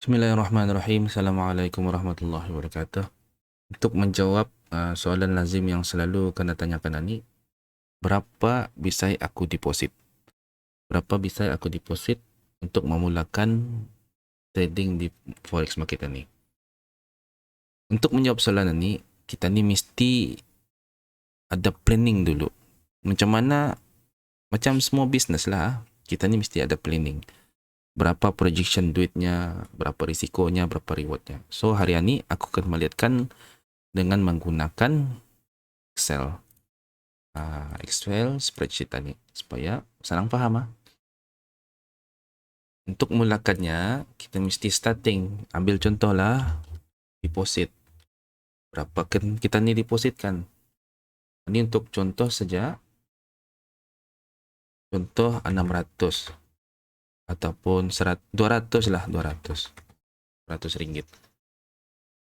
Bismillahirrahmanirrahim. Assalamualaikum warahmatullahi wabarakatuh. Untuk menjawab soalan lazim yang selalu kena tanyakan Ani, berapa bisa aku deposit? Berapa bisa aku deposit untuk memulakan trading di forex market ini? Untuk menjawab soalan ini, kita ni mesti ada planning dulu. Macam semua bisnes lah, kita ni mesti ada planning. Berapa projection duitnya, berapa risikonya, berapa rewardnya. So hari ini aku akan melihatkan dengan menggunakan Excel. Excel spreadsheet tadi supaya senang faham. Untuk mulakannya kita mesti starting, ambil contoh lah deposit. Berapa kan kita ni depositkan? Ini untuk contoh saja. Contoh 600 ataupun 200 lah, 200 ringgit.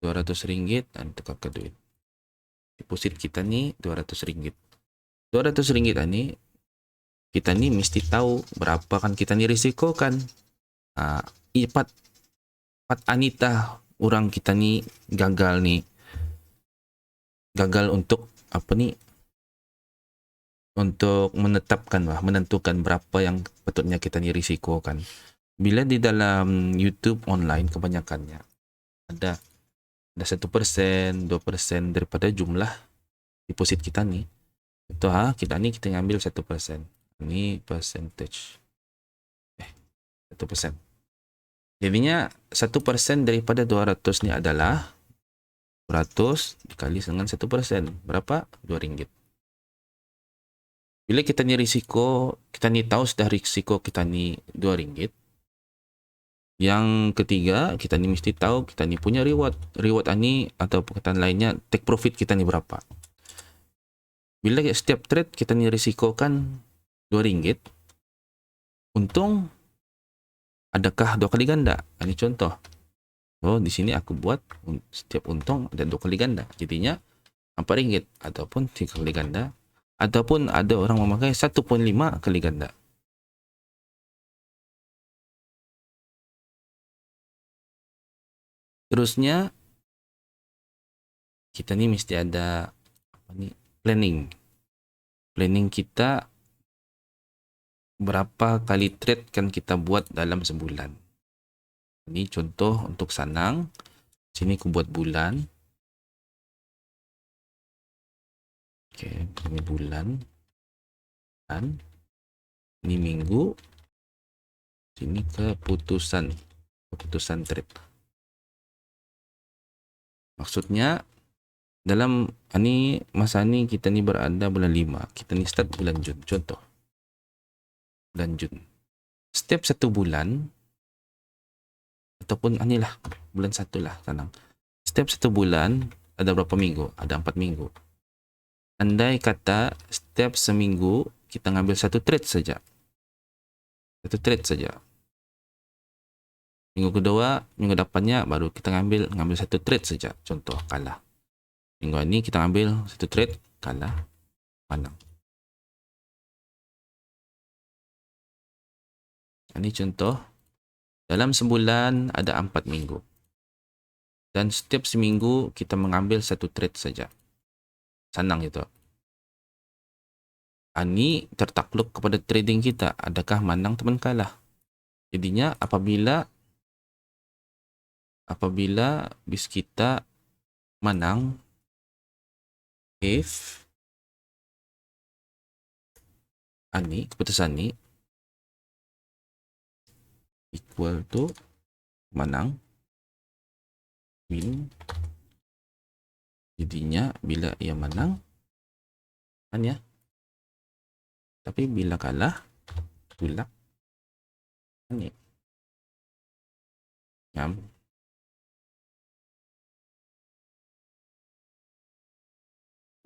200 ringgit dan tukar ke duit. Deposit kita ni 200 ringgit. 200 ringgit ni kita ni mesti tahu berapa kan kita ni risiko kan. Ipat Anita orang kita ni gagal untuk untuk menentukan berapa yang patutnya kita ni risikokan. Bila di dalam YouTube online kebanyakannya ada 1%, 2% daripada jumlah deposit kita ni. Itu kita ngambil 1%. Ini percentage 1%. Jadinya 1% daripada 200 ni adalah 200 dikali dengan 1%. Berapa? 2 ringgit. Bila kita ni risiko, kita ni tahu sudah risiko kita ni 2 ringgit. Yang ketiga, kita ni mesti tahu kita ni punya reward. Reward ni atau perkataan lainnya, take profit kita ni berapa. Bila setiap trade kita ni risikokan 2 ringgit, untung adakah 2 kali ganda? Ini contoh. Oh, di sini aku buat setiap untung ada 2 kali ganda. Jadinya 4 ringgit ataupun 3 kali ganda. Ataupun ada orang memakai 1.5 kali ganda. Terusnya kita ni mesti ada planning. Planning kita berapa kali trade kan kita buat dalam sebulan. Ini contoh untuk senang. Sini aku buat bulan. Oke, ini bulan. Dan ini minggu. Sini keputusan trade. Maksudnya dalam masa ni kita ni berada bulan 5. Kita ni start bulan Jun. Contoh. Bulan Jun. Setiap 1 bulan ataupun bulan 1 lah senang. Setiap 1 bulan ada berapa minggu? Ada 4 minggu. Andai kata setiap seminggu kita ngambil 1 trade saja. 1 trade saja. Minggu kedua, minggu depannya baru kita ngambil 1 trade saja. Contoh kalah. Minggu ini kita ngambil 1 trade, kalah, menang. Ini contoh. Dalam sebulan ada 4 minggu. Dan setiap seminggu kita mengambil 1 trade saja. Senang itu. Ini tertakluk kepada trading kita. Adakah menang teman kalah? Jadinya apabila bis kita menang, if keputusan ni equal to menang, win. Jadinya bila ia menang, ya. Tapi bila kalah, tulak. Ini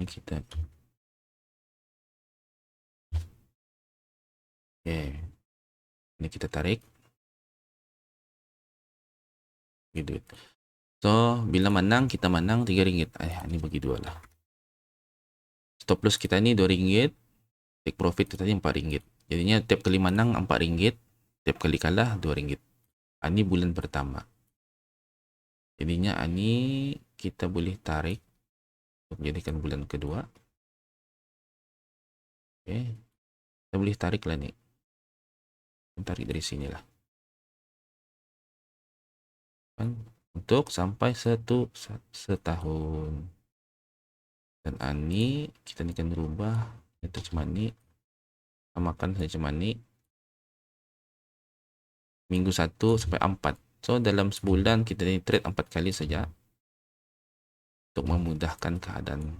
kita. Ini kita tarik. Duit. So, bila menang, kita menang 3 ringgit. Ini bagi 2 lah. Stop loss kita ni 2 ringgit. Take profit tadi 4 ringgit. Jadinya tiap kali menang 4 ringgit. Tiap kali kalah 2 ringgit. Ini bulan pertama. Jadinya ini kita boleh tarik untuk menjadikan bulan kedua. Oke, kita boleh tarik lah nih. Tarik dari sini lah. Kan? Untuk sampai setahun. Dan ini kita ni akan berubah. Itu cuma ni. Samakan saja cuma ni. Minggu 1 sampai 4. So dalam sebulan kita ni trade 4 kali saja. Untuk memudahkan keadaan.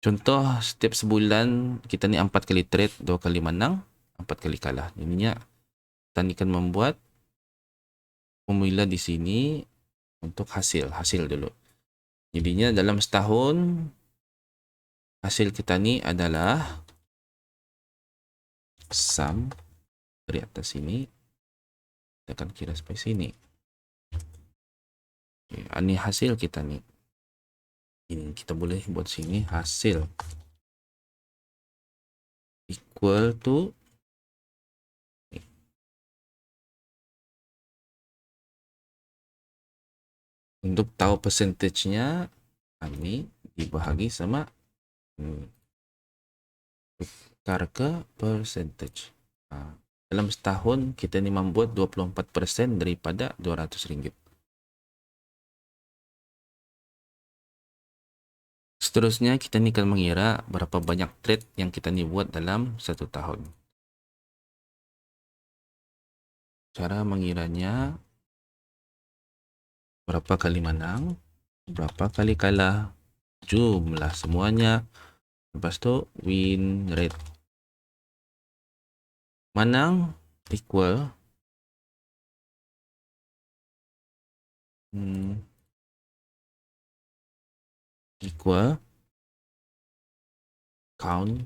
Contoh setiap sebulan kita ni 4 kali trade, 2 kali menang, 4 kali kalah. Ininya kita ni akan membuat formula di sini untuk hasil dulu. Jadinya dalam setahun hasil kita ni adalah sum dari atas sini. Kita akan kira sampai sini. Okay, ini hasil kita ni. Ini kita boleh buat sini hasil equal to untuk tahu percentage-nya ini dibahagi sama tukar ke percentage. Dalam setahun kita ni membuat 24% daripada RM200. Seterusnya kita ni akan mengira berapa banyak trade yang kita ni buat dalam 1 tahun. Cara mengiranya berapa kali menang, berapa kali kalah, jumlah semuanya, lepas tu win rate. Menang equal count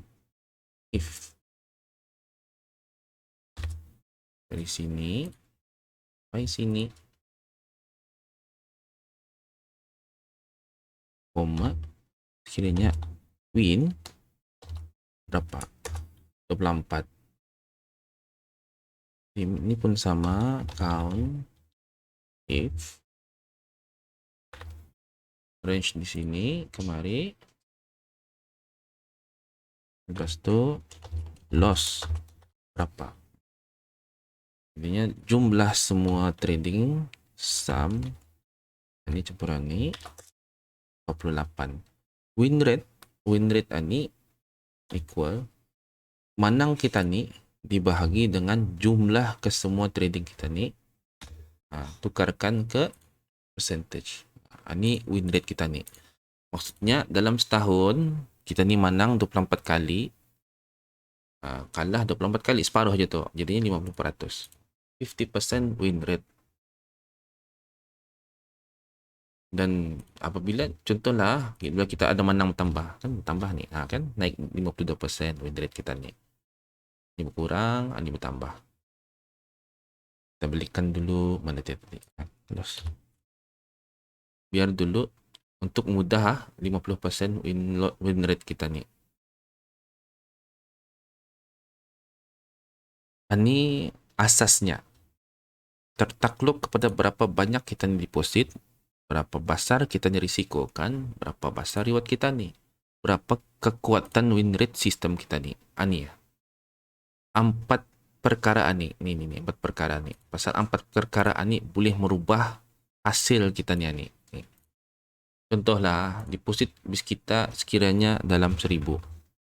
if. Dari sini sampai sini, koma, sekiranya win berapa? 24. Ini pun sama, count if, range di sini kemari, lepas tu loss berapa? Jadinya jumlah semua trading sum ini campuran ni 48. Win rate ini equal menang kita ni dibahagi dengan jumlah kesemua trading kita ni, tukarkan ke percentage. Ini win rate kita ni. Maksudnya dalam setahun kita ni menang 24 kali, kalah 24 kali, separuh aja tu. Jadinya 50%. 50% win rate. Dan apabila contohlah bila kita ada menang bertambah, kan bertambah ni, kan naik 52% win rate kita ni. Ini berkurang, ini bertambah. Kita belikan dulu mana tadi. Terus biar dulu untuk mudah 50% win rate kita ni. Ini asasnya. Tertakluk kepada berapa banyak kita ni deposit, berapa besar kita ni risiko kan, berapa besar reward kita ni, berapa kekuatan win rate sistem kita ni. Ini ya. 4 perkara ni. Ni 4 perkara ni. Pasal 4 perkara ni boleh merubah hasil kita ni. Contohlah, deposit bis kita sekiranya dalam 1000.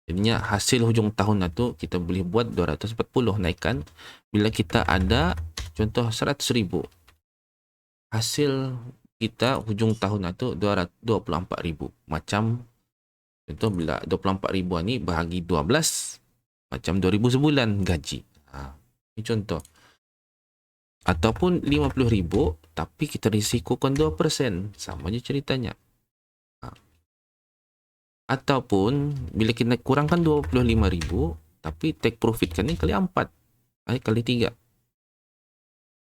Jadinya hasil hujung tahun itu kita boleh buat 240 naikkan. Bila kita ada contoh 100,000. Hasil kita hujung tahun itu 24,000. Macam contoh bila 24,000 ni bahagi 12, macam 2,000 sebulan gaji. Ini contoh. Ataupun 50,000 tapi kita risikokan 2%. Sama je ceritanya. Ataupun bila kita kurangkan 25,000 tapi take profit kan ni kali 4. Kali 3.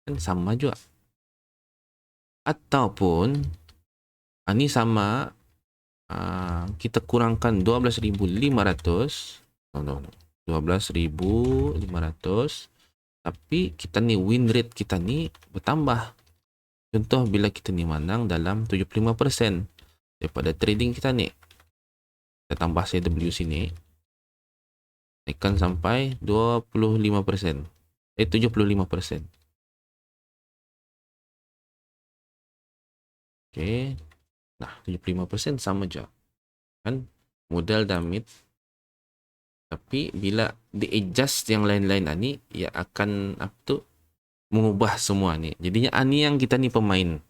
Kan sama juga. Ataupun ini sama, kita kurangkan 12,500. 12,500 Tapi kita ni win rate kita ni bertambah. Contoh bila kita ni menang dalam 75% daripada trading kita ni. Kita tambah CW sini. Naikkan sampai 25%. 75%. Okey. Nah, 75% sama je. Kan? Modal damit. Tapi bila di-adjust yang lain-lain ni, ia akan apa tu? Mengubah semua ni. Jadinya ani yang kita ni pemain.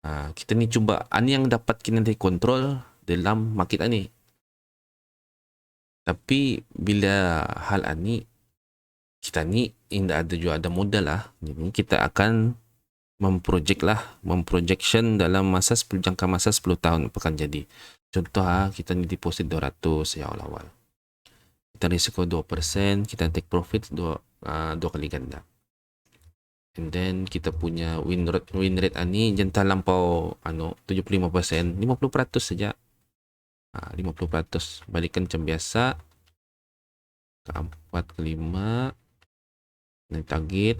Kita ni cuba ani yang dapat kita ni kontrol dalam market ni. Tapi bila hal ani kita ni tidak ada juga ada modal lah. Jadi kita akan memprojection dalam masa 10 jangka masa 10 tahun apa akan jadi. Contoh kita ni deposit 200 ya awal-awal. Kita risiko 2%, kita take profit 2 kali ganda. And then kita punya win rate ani jangan lampau 75%, 50% saja. 50% balikkan macam biasa ke 4 ke 5 dan target.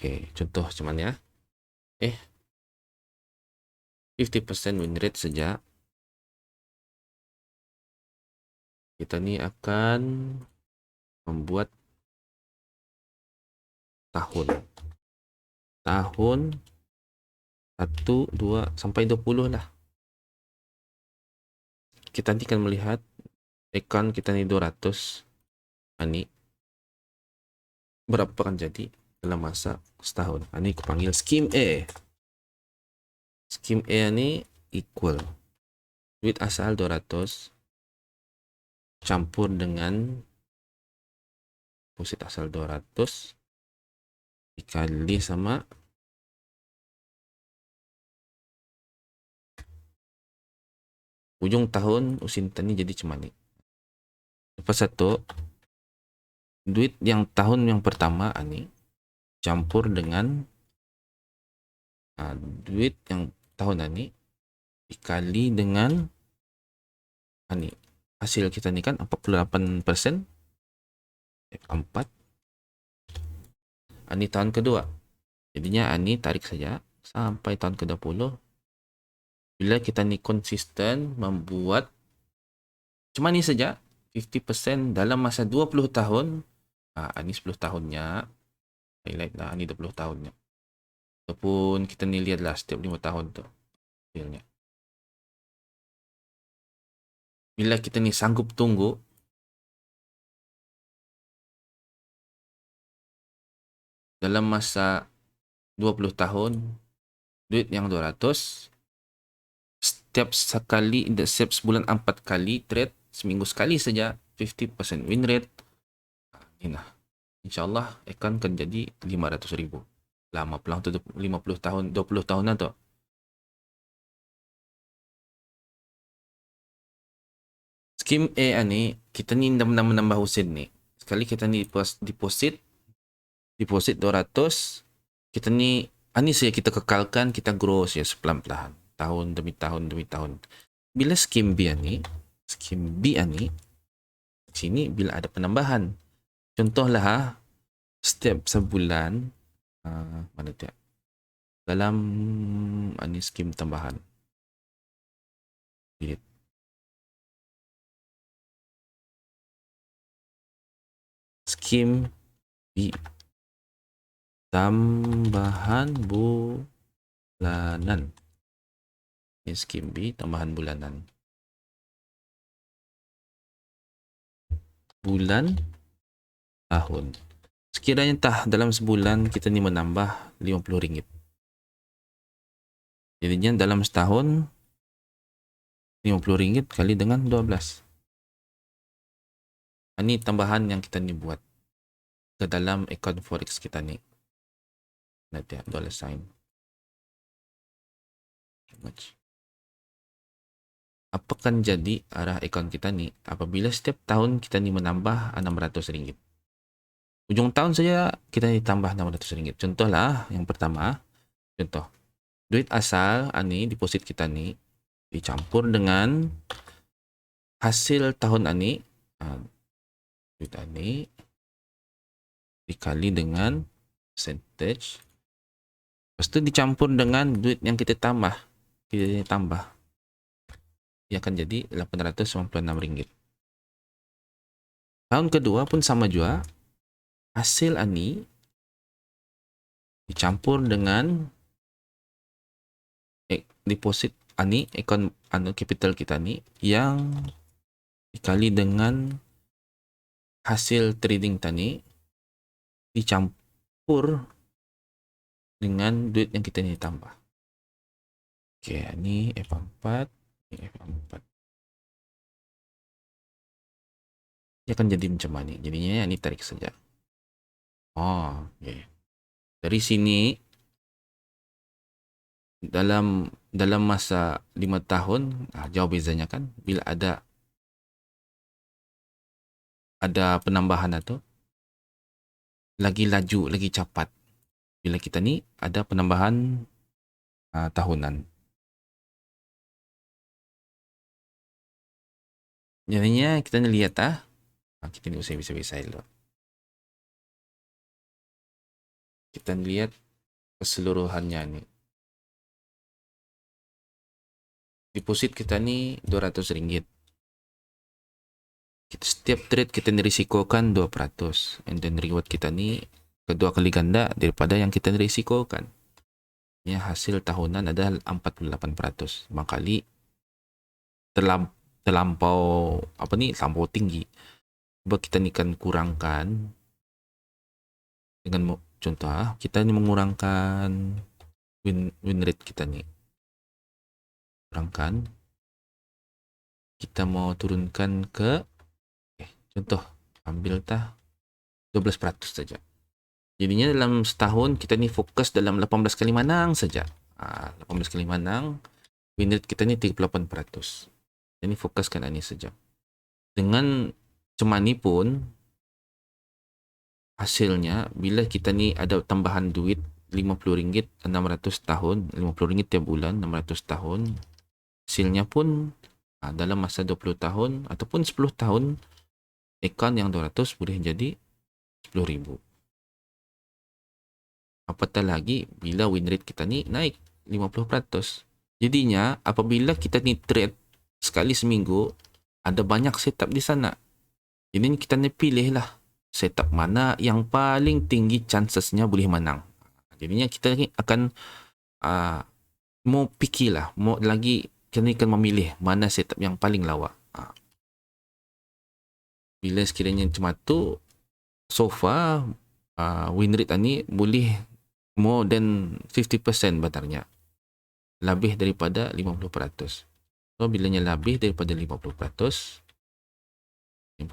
Okey, contoh macam mana ya? 50% win rate saja. Kita ni akan membuat tahun 1, 2 sampai 20 lah. Kita nanti akan melihat account kita ni 200 ni berapa akan jadi dalam masa setahun. Ini aku panggil scheme A. Scheme A ni equal duit asal 200 campur dengan deposit asal 200 dikali sama ujung tahun usin tani jadi macam ni. Lepas satu duit yang tahun yang pertama ni campur dengan duit yang tahun ni dikali dengan ni hasil kita ni kan 48%. 4 ini tahun kedua. Jadinya ini tarik saja sampai tahun ke-20. Bila kita ni konsisten membuat cuma ni saja 50% dalam masa 20 tahun. Ini 10 tahunnya. Highlight lah ini 20 tahunnya. Ataupun kita ni lihatlah setiap 5 tahun tu hasilnya. Bila kita ni sanggup tunggu dalam masa 20 tahun duit yang 200 setiap sebulan 4 kali trade, seminggu sekali saja 50% win rate. Ini lah. InsyaAllah akan jadi 500,000. Lama pelang tu 50 tahun, 20 tahunan tu. Scheme A ni, kita ni menambah usin ni. Sekali kita ni deposit 200, kita ni saja kita kekalkan, kita grow saja pelan-pelan. Tahun demi tahun demi tahun. Bila scheme B ni, sini bila ada penambahan. Contohlah setiap sebulan mana tu? Dalam ini scheme tambahan. Scheme B tambahan bulanan. Ini scheme B tambahan bulanan. Bulan tahun. Sekiranya dalam sebulan kita ni menambah RM50. Jadinya dalam setahun RM50 kali dengan 12. Ini tambahan yang kita ni buat ke dalam account forex kita ni. Nanti $sign. Apa akan jadi arah account kita ni apabila setiap tahun kita ni menambah RM600? Ujung tahun saja kita ni tambah RM600. Contohlah yang pertama, contoh duit asal ni deposit kita ni dicampur dengan hasil tahun ni duit ani dikali dengan percentage, lepas itu dicampur dengan duit yang kita tambah, dia akan jadi Rp896. Tahun kedua pun sama juga, hasil ani dicampur dengan deposit ani, account capital kita ni, yang dikali dengan hasil trading tani dicampur dengan duit yang kita ni tambah. Okey, ni F4, ni F4. Dia akan jadi macam mana? Jadinya ni tarik saja. Oh, okey. Dari sini dalam masa 5 tahun, jauh bezanya kan, bila ada penambahan atau lagi laju, lagi cepat bila kita ni ada penambahan tahunan. Jadinya kita ni lihat kita ni usah bisa-bisa dulu. Kita lihat keseluruhannya ni. Deposit kita ni RM200. Setiap trade kita ni risikokan 2%. And then reward kita ni kedua kali ganda daripada yang kita risikokan. Ya, hasil tahunan adalah 48%. Makali terlampau terlampau tinggi. Sebab kita ni kan kurangkan dengan contoh kita ni mengurangkan win rate kita ni. Kurangkan. Kita mau turunkan ke contoh ambil 12% saja. Jadinya dalam setahun kita ni fokus dalam 18 kali menang saja. 18 kali menang, win rate kita ni 38%. Jadi fokuskan ini saja. Dengan cemani pun hasilnya bila kita ni ada tambahan duit RM50 600 tahun, RM50 tiap bulan 600 tahun, hasilnya pun dalam masa 20 tahun ataupun 10 tahun, account yang 200 boleh jadi 10,000. Apatah lagi bila win rate kita ni naik 50%. Jadinya apabila kita ni trade sekali seminggu, ada banyak setup di sana. Jadi kita ni pilih lah setup mana yang paling tinggi chancesnya boleh menang. Jadinya kita ni akan mau fikirlah, mau lagi kita ni akan memilih mana setup yang paling lawak. Bila sekiranya macam tu, so far win rate ni boleh more than 50% batarnya. Lebih daripada 50%. So bilanya lebih daripada 50%, 58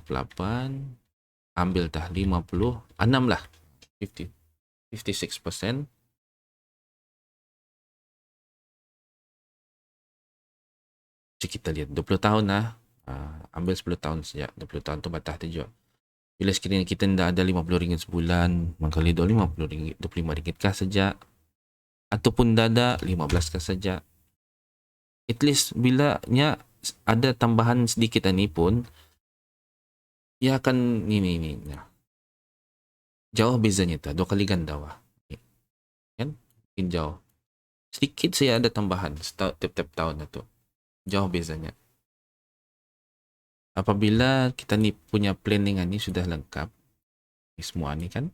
ambil 56 lah, 56%. So kita lihat 20 tahun ambil 10 tahun saja. 20 tahun tu batas tu juga. Bila sekiranya kita tidak ada RM50 sebulan, mengkali RM50, RM25 kah saja, ataupun dah ada 15 kah saja. At least bilanya ada tambahan sedikit ni pun, ia akan ini. Jauh bezanya tu, 2 kali ganda kan? Mungkin jauh. Sedikit saya ada tambahan tiap-tiap tahun tu. Jauh bezanya. Apabila kita ni punya planning ni sudah lengkap, semua ni kan,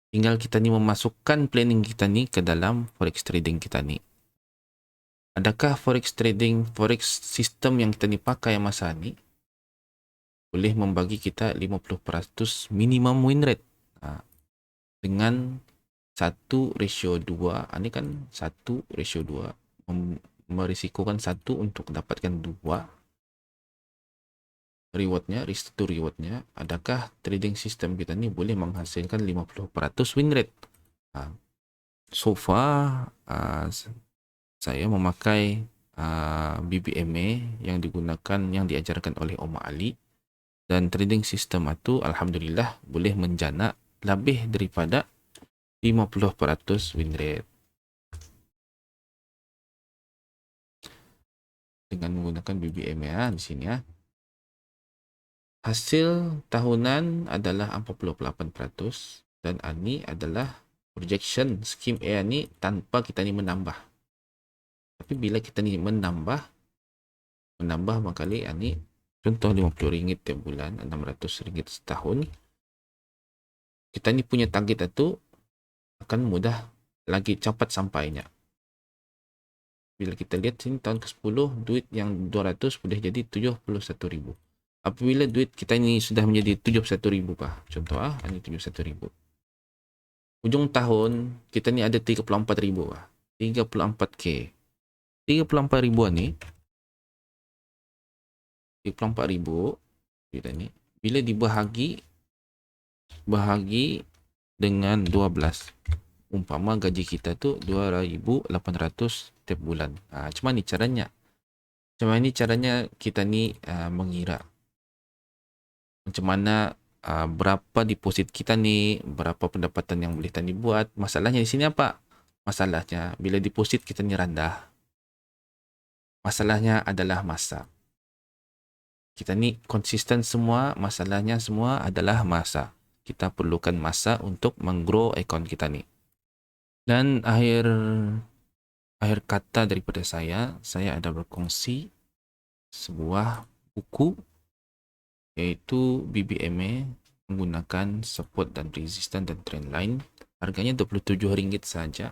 tinggal kita ni memasukkan planning kita ni ke dalam forex trading kita ni. Adakah forex system yang kita ni pakai masa ni boleh membagi kita 50% minimum win rate dengan 1:2. Ini kan 1:2, merisikokan 1 untuk dapatkan 2 rewardnya, risk to rewardnya. Adakah trading system kita ni boleh menghasilkan 50% win rate? So far saya memakai BBMA yang digunakan, yang diajarkan oleh Omar Ali, dan trading system itu alhamdulillah boleh menjana lebih daripada 50% win rate dengan menggunakan BBMA di sini Hasil tahunan adalah 48% dan ini adalah projection skim A ni tanpa kita ni menambah. Tapi bila kita ni menambah makali ini contoh RM50 tiap bulan, RM600 setahun. Kita ni punya target itu akan mudah lagi cepat sampainya. Bila kita lihat sini tahun ke-10 duit yang 200 sudah jadi 71.000. Apabila duit kita ini sudah menjadi 71.000 Pak. Contoh ini 71.000. Ujung tahun kita ni ada 34.000 Pak. 34K. 34.000 ni 34.000 kita ni bila dibahagi dengan 12. Umpama gaji kita tu 2.800 tiap bulan. Macam mana caranya? Macam mana caranya kita ni mengira macam mana berapa deposit kita ni, berapa pendapatan yang boleh kita ni buat. Masalahnya di sini apa? Masalahnya bila deposit kita ni rendah. Masalahnya adalah masa. Kita ni konsisten semua, masalahnya semua adalah masa. Kita perlukan masa untuk menggrow akaun kita ni. Dan akhir kata daripada saya ada berkongsi sebuah buku iaitu BBMA menggunakan support dan resistance dan trendline. Harganya RM27 saja.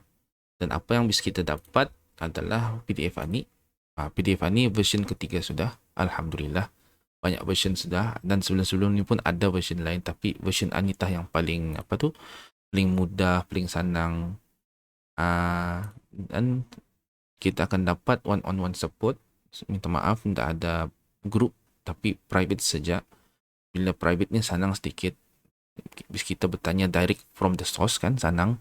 Dan apa yang bisa kita dapat adalah PDF ini. PDF ini version ketiga sudah. Alhamdulillah. Banyak version sudah. Dan sebelum-sebelum ni pun ada version lain. Tapi version Anita yang paling paling mudah, paling senang. Dan kita akan dapat one-on-one support. Minta maaf, tidak ada group. Tapi private saja. Bila private ni senang sedikit. Bisa kita bertanya direct from the source kan, senang.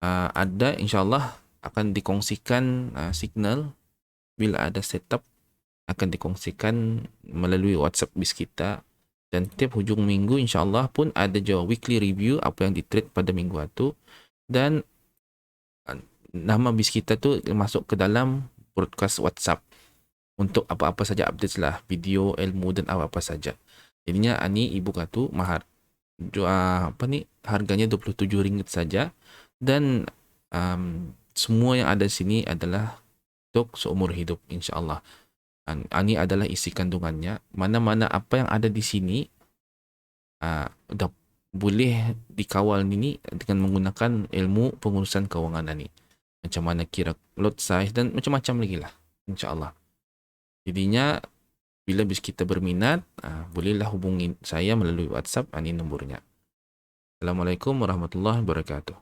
Ada insyaAllah akan dikongsikan signal. Bila ada setup akan dikongsikan melalui WhatsApp bis kita. Dan tiap hujung minggu insyaAllah pun ada juga weekly review apa yang di-trade pada minggu itu. Dan nama bis kita tu masuk ke dalam broadcast WhatsApp untuk apa-apa saja updates lah, video, ilmu dan apa-apa saja. Jadinya ini ibu katu mahar harganya RM27 saja. Dan semua yang ada sini adalah untuk seumur hidup insyaAllah. Ini adalah isi kandungannya. Mana-mana apa yang ada di sini dah boleh dikawal ini dengan menggunakan ilmu pengurusan kewangan ini. Macam mana kira lot size dan macam-macam lagi lah insyaAllah. Jadinya bila bis kita berminat, bolehlah hubungi saya melalui WhatsApp. Ini nombornya. Assalamualaikum warahmatullahi wabarakatuh.